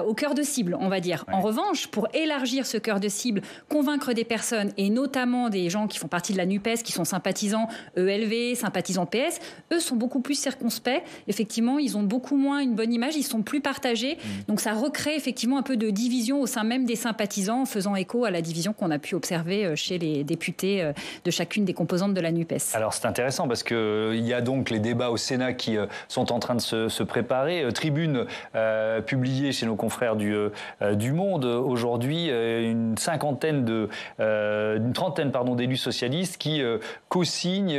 au cœur de cible, on va dire. Ouais. En revanche, pour élargir ce cœur de cible, convaincre des personnes, et notamment des gens qui font partie de la NUPES, qui sont sympathisants ELV, sympathisants PS, eux sont beaucoup plus circonspects. Effectivement, ils ont beaucoup moins une bonne image, ils sont plus partagés. Donc ça recrée effectivement un peu de division au sein même des sympathisants, faisant écho à la division qu'on a pu observer chez les députés de chacune des composantes de la NUPES. Alors c'est intéressant parce qu'il y a donc les débats au Sénat qui sont en train de se préparer. Tribune publiée chez nos confrères confrères du Monde aujourd'hui une trentaine d'élus socialistes qui co-signent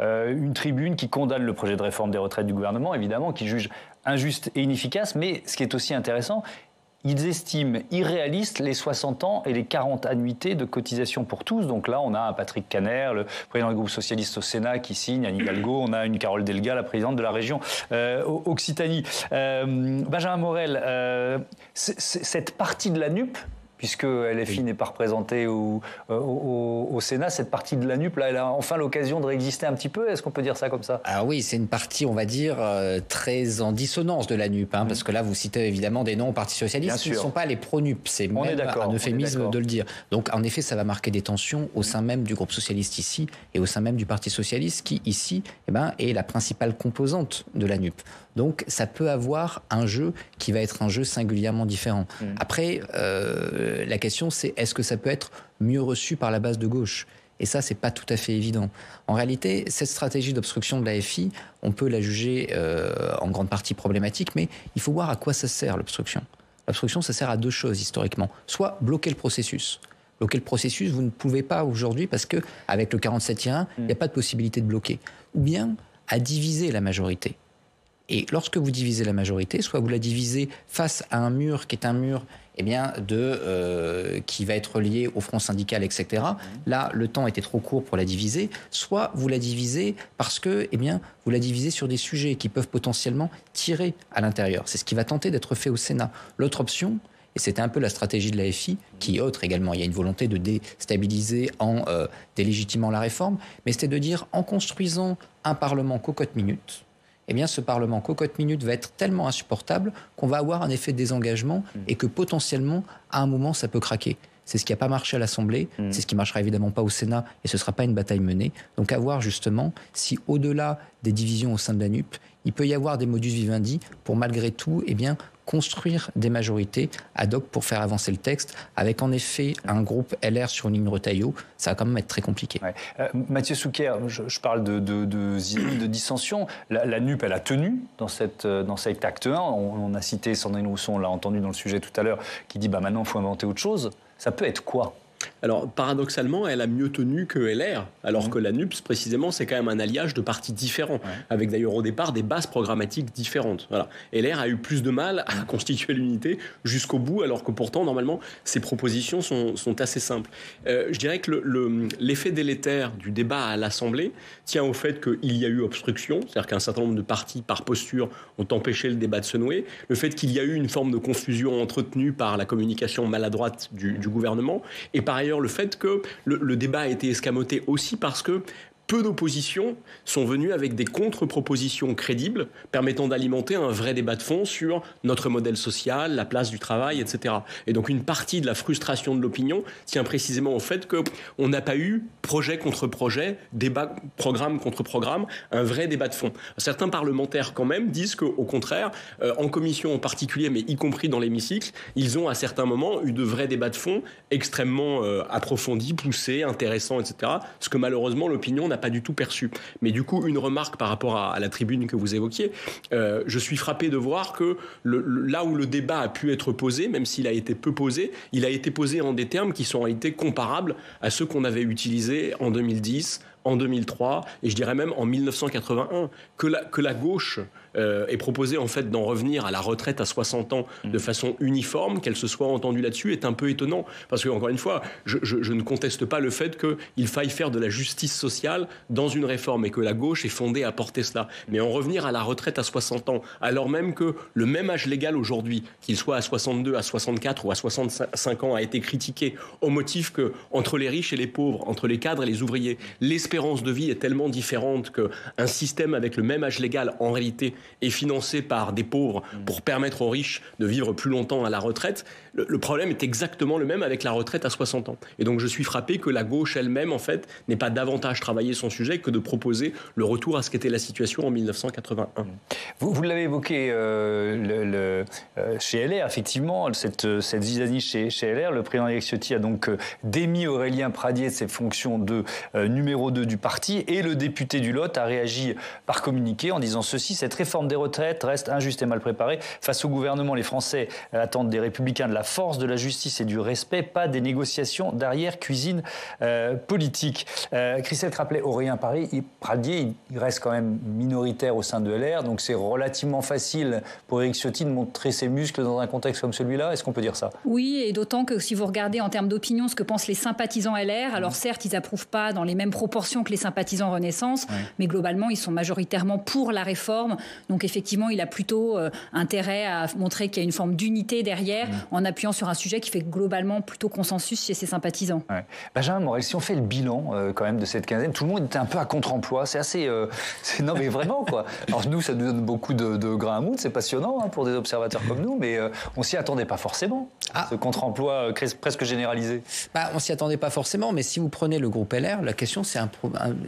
une tribune qui condamne le projet de réforme des retraites du gouvernement, évidemment, qui juge injuste et inefficace. Mais ce qui est aussi intéressant, ils estiment irréalistes les 60 ans et les 40 annuités de cotisation pour tous. Donc là, on a un Patrick Kanner, le président du groupe socialiste au Sénat, qui signe, Anne Hidalgo. On a une Carole Delga, la présidente de la région Occitanie. Benjamin Morel, cette partie de la NUP, puisque LFI n'est pas représentée au Sénat, cette partie de la NUP, là, elle a enfin l'occasion de réexister un petit peu. Est-ce qu'on peut dire ça comme ça? Alors oui, c'est une partie, on va dire, très en dissonance de la NUP, parce que là, vous citez évidemment des noms au Parti Socialiste qui ne sont pas les pro-NUP. C'est même un euphémisme de le dire. Donc, en effet, ça va marquer des tensions au sein même du groupe socialiste ici et au sein même du Parti Socialiste qui, ici, est la principale composante de la NUP. Donc, ça peut avoir un jeu qui va être un jeu singulièrement différent. Après, la question, c'est est-ce que ça peut être mieux reçu par la base de gauche? Et ça, c'est pas tout à fait évident. En réalité, cette stratégie d'obstruction de l'AFI, on peut la juger en grande partie problématique, mais il faut voir à quoi ça sert, l'obstruction. L'obstruction, ça sert à deux choses, historiquement. Soit bloquer le processus. Bloquer le processus, vous ne pouvez pas aujourd'hui, parce qu'avec le 47-1, il n'y a pas de possibilité de bloquer. Ou bien à diviser la majorité. Et lorsque vous divisez la majorité, soit vous la divisez face à un mur qui est un mur qui va être lié au front syndical, etc. Là, le temps était trop court pour la diviser. Soit vous la divisez parce que vous la divisez sur des sujets qui peuvent potentiellement tirer à l'intérieur. C'est ce qui va tenter d'être fait au Sénat. L'autre option, et c'était un peu la stratégie de l'AFI, qui est autre également, il y a une volonté de déstabiliser en délégitimant la réforme, mais c'était de dire en construisant un Parlement cocotte-minute, ce Parlement cocotte-minute va être tellement insupportable qu'on va avoir un effet de désengagement et que potentiellement, à un moment, ça peut craquer. C'est ce qui n'a pas marché à l'Assemblée, c'est ce qui ne marchera évidemment pas au Sénat et ce ne sera pas une bataille menée. Donc à voir justement si au-delà des divisions au sein de la NUP, il peut y avoir des modus vivendi pour malgré tout construire des majorités ad hoc pour faire avancer le texte, avec en effet un groupe LR sur une ligne Retailleau, ça va quand même être très compliqué. Mathieu Souquer, je parle de dissension. La NUP, elle a tenu dans cet acte 1. On a cité Sandrine Rousseau, on l'a entendu dans le sujet tout à l'heure, qui dit maintenant il faut inventer autre chose. Ça peut être quoi ? Alors, paradoxalement, elle a mieux tenu que LR, alors que la NUPS, précisément, c'est quand même un alliage de partis différents, avec d'ailleurs au départ des bases programmatiques différentes. Voilà. LR a eu plus de mal à constituer l'unité jusqu'au bout, alors que pourtant, normalement, ses propositions sont assez simples. Je dirais que l'effet délétère du débat à l'Assemblée tient au fait qu'il y a eu obstruction, c'est-à-dire qu'un certain nombre de partis, par posture, ont empêché le débat de se nouer, le fait qu'il y a eu une forme de confusion entretenue par la communication maladroite du gouvernement, et par ailleurs le fait que le débat a été escamoté aussi parce que peu d'oppositions sont venues avec des contre-propositions crédibles permettant d'alimenter un vrai débat de fond sur notre modèle social, la place du travail, etc. Et donc une partie de la frustration de l'opinion tient précisément au fait qu'on n'a pas eu projet contre projet, débat, programme contre programme, un vrai débat de fond. Certains parlementaires quand même disent qu'au contraire, en commission en particulier, mais y compris dans l'hémicycle, ils ont à certains moments eu de vrais débats de fond extrêmement approfondis, poussés, intéressants, etc. Ce que malheureusement l'opinion n'a pas du tout perçu. Mais du coup, une remarque par rapport à la tribune que vous évoquiez, je suis frappé de voir que là où le débat a pu être posé, même s'il a été peu posé, il a été posé en des termes qui sont en réalité comparables à ceux qu'on avait utilisés en 2010, en 2003 et je dirais même en 1981, que la gauche ait proposé en fait d'en revenir à la retraite à 60 ans de façon uniforme, qu'elle se soit entendue là-dessus, est un peu étonnant. Parce que, encore une fois, je ne conteste pas le fait qu'il faille faire de la justice sociale dans une réforme et que la gauche est fondée à porter cela. Mais en revenir à la retraite à 60 ans, alors même que le même âge légal aujourd'hui, qu'il soit à 62, à 64 ou à 65 ans, a été critiqué au motif que entre les riches et les pauvres, entre les cadres et les ouvriers, l'espérance de vie est tellement différente qu'un système avec le même âge légal, en réalité, est financé par des pauvres pour permettre aux riches de vivre plus longtemps à la retraite. Le problème est exactement le même avec la retraite à 60 ans. Et donc je suis frappé que la gauche elle-même, en fait, n'ait pas davantage travaillé son sujet que de proposer le retour à ce qu'était la situation en 1981. Vous l'avez évoqué, chez LR, effectivement, cette zizanie chez LR. Le président Éric Ciotti a donc démis Aurélien Pradié de ses fonctions de numéro 2 du parti, et le député du Lot a réagi par communiqué en disant ceci: cette réforme des retraites reste injuste et mal préparée. Face au gouvernement, les Français attendent des Républicains de la force, de la justice et du respect, pas des négociations d'arrière-cuisine politique. Christelle Craplet, Aurélien Pradié, il reste quand même minoritaire au sein de LR, donc c'est relativement facile pour Éric Ciotti de montrer ses muscles dans un contexte comme celui-là. Est-ce qu'on peut dire ça? Oui, et d'autant que si vous regardez en termes d'opinion ce que pensent les sympathisants LR, alors certes, ils n'approuvent pas dans les mêmes proportions que les sympathisants Renaissance, mais globalement, ils sont majoritairement pour la réforme. Donc effectivement, il a plutôt intérêt à montrer qu'il y a une forme d'unité derrière, en appuyant sur un sujet qui fait globalement plutôt consensus chez ses sympathisants. Benjamin Morel, si on fait le bilan quand même de cette quinzaine, tout le monde était un peu à contre-emploi. C'est assez... non mais vraiment quoi. Alors nous, ça nous donne beaucoup de grain à moudre, c'est passionnant pour des observateurs comme nous, mais on s'y attendait pas forcément, ce contre-emploi presque généralisé. On s'y attendait pas forcément, mais si vous prenez le groupe LR, la question c'est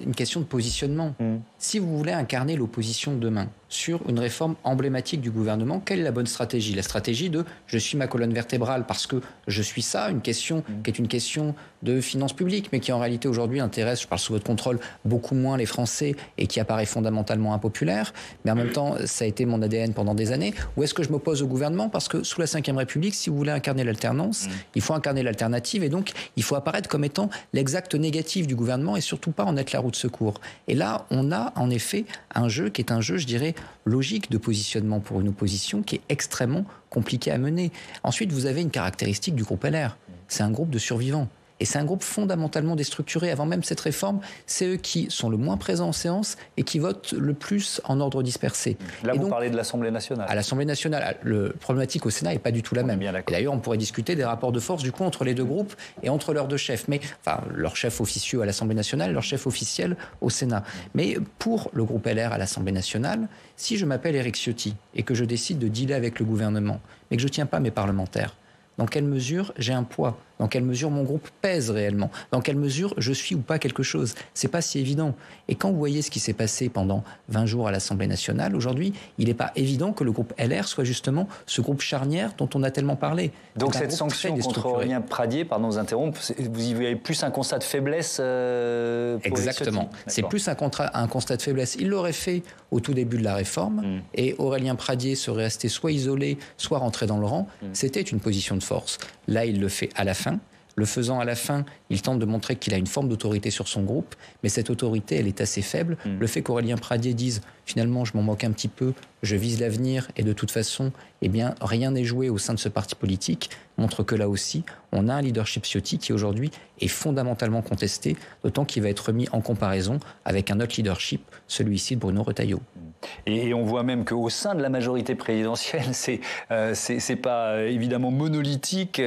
une question de positionnement. Si vous voulez incarner l'opposition demain sur une réforme emblématique du gouvernement, quelle est la bonne stratégie? La stratégie de « je suis ma colonne vertébrale parce que je suis ça », une question qui est une question de finances publiques, mais qui en réalité aujourd'hui intéresse, je parle sous votre contrôle, beaucoup moins les Français et qui apparaît fondamentalement impopulaire, mais en même temps, ça a été mon ADN pendant des années. Ou est-ce que je m'oppose au gouvernement? Parce que sous la Ve République, si vous voulez incarner l'alternance, il faut incarner l'alternative, et donc il faut apparaître comme étant l'exact négatif du gouvernement et surtout pas en être la roue de secours. Et là, on a en effet un jeu qui est un jeu, je dirais, logique de positionnement pour une opposition qui est extrêmement compliqué à mener. Ensuite, vous avez une caractéristique du groupe LR. C'est un groupe de survivants. Et c'est un groupe fondamentalement déstructuré. Avant même cette réforme, c'est eux qui sont le moins présents en séance et qui votent le plus en ordre dispersé. Là, vous parlez de l'Assemblée nationale. À l'Assemblée nationale, le problématique au Sénat n'est pas du tout la même. Et d'ailleurs, on pourrait discuter des rapports de force du coup entre les deux groupes et entre leurs deux chefs. Mais, enfin, leur chef officieux à l'Assemblée nationale et leur chef officiel au Sénat. Mais pour le groupe LR à l'Assemblée nationale, si je m'appelle Éric Ciotti et que je décide de dealer avec le gouvernement, mais que je ne tiens pas mes parlementaires, dans quelle mesure j'ai un poids? Dans quelle mesure mon groupe pèse réellement? Dans quelle mesure je suis ou pas quelque chose? C'est pas si évident. Et quand vous voyez ce qui s'est passé pendant 20 jours à l'Assemblée nationale, aujourd'hui, il n'est pas évident que le groupe LR soit justement ce groupe charnière dont on a tellement parlé. Donc cette sanction contre Aurélien Pradié, pardon de vous interrompre, vous y voyez plus un constat de faiblesse Exactement. C'est plus un constat de faiblesse. Il l'aurait fait au tout début de la réforme et Aurélien Pradié serait resté soit isolé, soit rentré dans le rang. C'était une position de force. Là, il le fait à la fin. Le faisant à la fin, il tente de montrer qu'il a une forme d'autorité sur son groupe, mais cette autorité, elle est assez faible. Le fait qu'Aurélien Pradié dise « finalement, je m'en moque un petit peu, je vise l'avenir, et de toute façon, eh bien, rien n'est joué au sein de ce parti politique », montre que là aussi, on a un leadership Ciotti qui aujourd'hui est fondamentalement contesté, d'autant qu'il va être mis en comparaison avec un autre leadership, celui-ci de Bruno Retailleau. Et on voit même qu'au sein de la majorité présidentielle, c'est pas évidemment monolithique.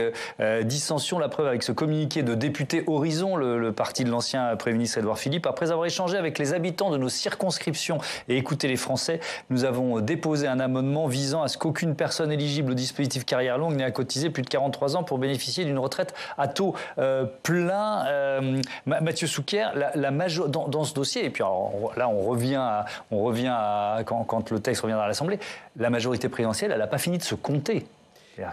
Dissension, la preuve avec ce communiqué de député Horizon, le parti de l'ancien Premier ministre Édouard Philippe. Après avoir échangé avec les habitants de nos circonscriptions et écouté les Français, nous avons déposé un amendement visant à ce qu'aucune personne éligible au dispositif carrière longue n'ait à cotiser plus de 43 ans pour bénéficier d'une retraite à taux plein. Mathieu Souquier, dans ce dossier, et puis alors, là on revient à quand le texte reviendra à l'Assemblée, la majorité présidentielle, elle n'a pas fini de se compter.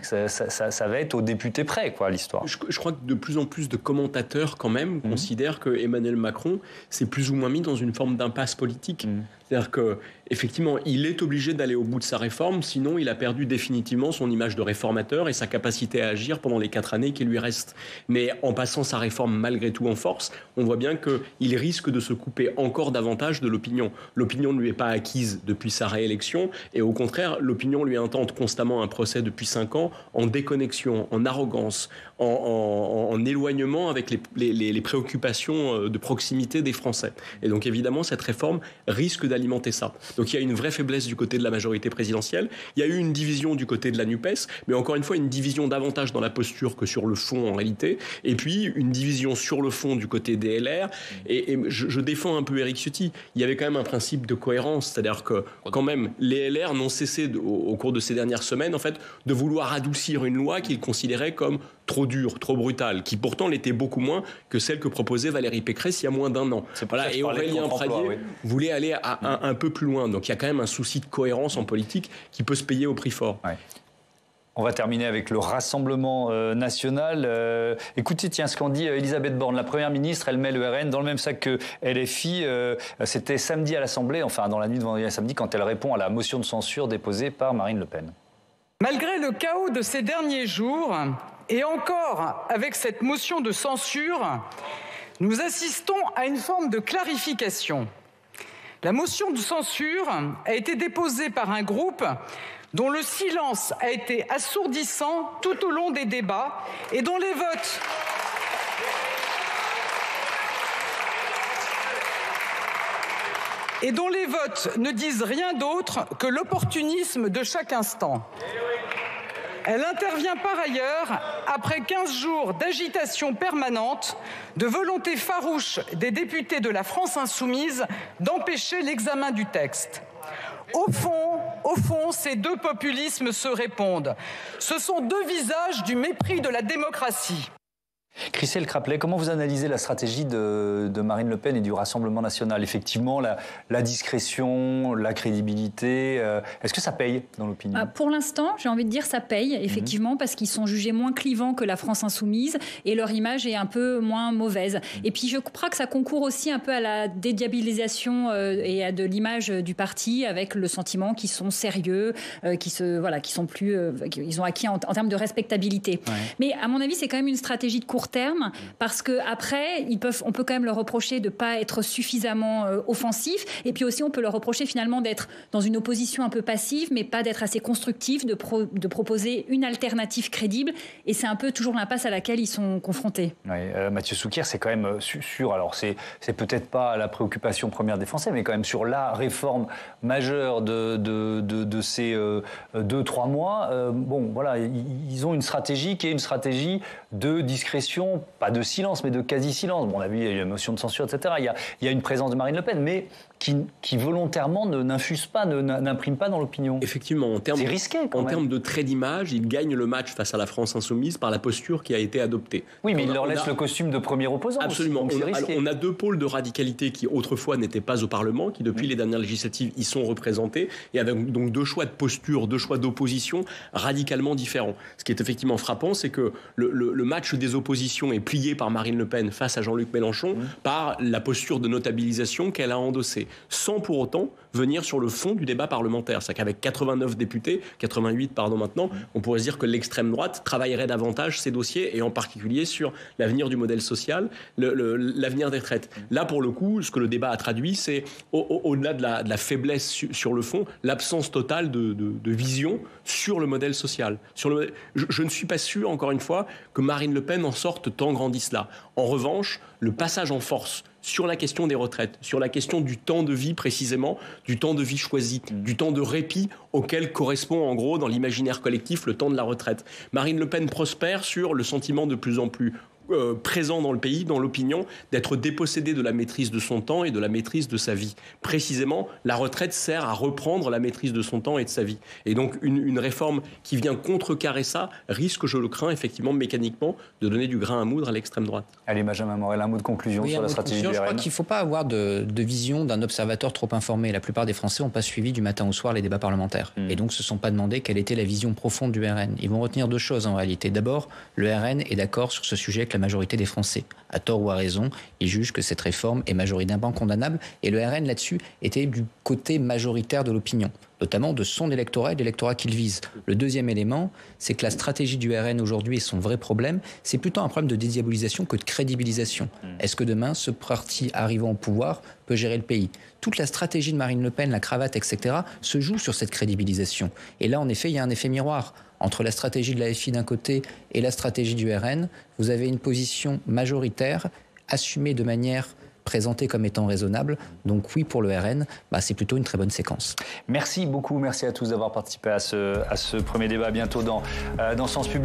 Ça va être aux députés près, quoi, l'histoire. Je crois que de plus en plus de commentateurs, quand même, considèrent que Emmanuel Macron s'est plus ou moins mis dans une forme d'impasse politique. C'est-à-dire qu'effectivement, il est obligé d'aller au bout de sa réforme, sinon il a perdu définitivement son image de réformateur et sa capacité à agir pendant les 4 années qui lui restent. Mais en passant sa réforme malgré tout en force, on voit bien qu'il risque de se couper encore davantage de l'opinion. L'opinion ne lui est pas acquise depuis sa réélection et au contraire, l'opinion lui intente constamment un procès depuis 5 ans en déconnexion, en arrogance, en éloignement avec les préoccupations de proximité des Français. Et donc évidemment, cette réforme risque d'alimenter ça. Donc il y a une vraie faiblesse du côté de la majorité présidentielle. Il y a eu une division du côté de la NUPES, mais encore une fois, une division davantage dans la posture que sur le fond en réalité. Et puis une division sur le fond du côté des LR. Et je défends un peu Éric Ciotti. Il y avait quand même un principe de cohérence, c'est-à-dire que quand même les LR n'ont cessé au cours de ces dernières semaines en fait de vouloir adoucir une loi qu'ils considéraient comme trop dure, trop brutale, qui pourtant l'était beaucoup moins que celle que proposait Valérie Pécresse il y a moins d'1 an. Voilà, et Aurélien Pradié voulait aller un peu plus loin. Donc il y a quand même un souci de cohérence en politique qui peut se payer au prix fort. On va terminer avec le Rassemblement national. Écoutez, tiens, ce qu'en dit Elisabeth Borne, la Première ministre, elle met le RN dans le même sac que LFI. C'était samedi à l'Assemblée, enfin dans la nuit de vendredi à samedi, quand elle répond à la motion de censure déposée par Marine Le Pen. Malgré le chaos de ces derniers jours, et encore avec cette motion de censure, nous assistons à une forme de clarification. La motion de censure a été déposée par un groupe dont le silence a été assourdissant tout au long des débats et dont les votes ne disent rien d'autre que l'opportunisme de chaque instant. Elle intervient par ailleurs après 15 jours d'agitation permanente, de volonté farouche des députés de la France insoumise d'empêcher l'examen du texte. Au fond, ces deux populismes se répondent. Ce sont deux visages du mépris de la démocratie. Christelle Craplet, comment vous analysez la stratégie de Marine Le Pen et du Rassemblement national? Effectivement, la discrétion, la crédibilité, est-ce que ça paye dans l'opinion? Pour l'instant, j'ai envie de dire ça paye, effectivement, parce qu'ils sont jugés moins clivants que la France insoumise et leur image est un peu moins mauvaise. Et puis, je crois que ça concourt aussi un peu à la dédiabilisation et à de l'image du parti, avec le sentiment qu'ils sont sérieux, qu'ils ont acquis en termes de respectabilité. Ouais. Mais à mon avis, c'est quand même une stratégie de court terme, parce qu'après, on peut quand même leur reprocher de ne pas être suffisamment offensif, et puis aussi on peut leur reprocher finalement d'être dans une opposition un peu passive, mais pas d'être assez constructif, de proposer une alternative crédible, et c'est un peu toujours l'impasse à laquelle ils sont confrontés. Oui, Mathieu Souquier, c'est quand même sur, alors c'est peut-être pas la préoccupation première des Français, mais quand même sur la réforme majeure de ces 2-3 mois, bon voilà, ils ont une stratégie qui est une stratégie de discrétion, pas de silence, mais de quasi-silence. Bon, on a vu, il y a eu la motion de censure, etc. Il y a une présence de Marine Le Pen, mais qui volontairement n'infuse pas, n'imprime pas dans l'opinion. Effectivement, c'est risqué quand même. En termes de trait d'image, il gagne le match face à la France insoumise par la posture qui a été adoptée. Oui, mais il leur laisse le costume de premier opposant. Absolument. On a deux pôles de radicalité qui autrefois n'étaient pas au Parlement, qui depuis les dernières législatives y sont représentés, et avec donc deux choix de posture, deux choix d'opposition radicalement différents. Ce qui est effectivement frappant, c'est que le match des oppositions est plié par Marine Le Pen face à Jean-Luc Mélenchon par la posture de notabilisation qu'elle a endossée, sans pour autant venir sur le fond du débat parlementaire. C'est qu'avec 88 députés, maintenant, on pourrait se dire que l'extrême droite travaillerait davantage ces dossiers, et en particulier sur l'avenir du modèle social, l'avenir des retraites. Là, pour le coup, ce que le débat a traduit, c'est, au-delà de la faiblesse sur le fond, l'absence totale de vision sur le modèle social. Je ne suis pas sûr, encore une fois, que Marine Le Pen en sorte tant grandisse là. En revanche, le passage en force sur la question des retraites, sur la question du temps de vie précisément, du temps de vie choisi, du temps de répit auquel correspond en gros dans l'imaginaire collectif le temps de la retraite. Marine Le Pen prospère sur le sentiment de plus en plus présent dans le pays, dans l'opinion, d'être dépossédé de la maîtrise de son temps et de la maîtrise de sa vie. Précisément, la retraite sert à reprendre la maîtrise de son temps et de sa vie. Et donc, une réforme qui vient contrecarrer ça risque, je le crains, effectivement, mécaniquement, de donner du grain à moudre à l'extrême droite. Allez, Benjamin Morel, un mot de conclusion sur la stratégie du RN. Je crois qu'il ne faut pas avoir de vision d'un observateur trop informé. La plupart des Français n'ont pas suivi du matin au soir les débats parlementaires. Et donc, se sont pas demandé quelle était la vision profonde du RN. Ils vont retenir deux choses, en réalité. D'abord, le RN est d'accord sur ce sujet avec la majorité des Français. À tort ou à raison, ils jugent que cette réforme est majoritairement condamnable, et le RN là-dessus était du côté majoritaire de l'opinion, notamment de son électorat et de l'électorat qu'il vise. Le deuxième élément, c'est que la stratégie du RN aujourd'hui et son vrai problème, c'est plutôt un problème de dédiabolisation que de crédibilisation. Est-ce que demain, ce parti arrivant au pouvoir peut gérer le pays? Toute la stratégie de Marine Le Pen, la cravate, etc., se joue sur cette crédibilisation. Et là, en effet, il y a un effet miroir. Entre la stratégie de la FI d'un côté et la stratégie du RN, vous avez une position majoritaire, assumée de manière présentée comme étant raisonnable. Donc oui, pour le RN, c'est plutôt une très bonne séquence. Merci beaucoup, merci à tous d'avoir participé à ce premier débat. À bientôt dans Sens Public.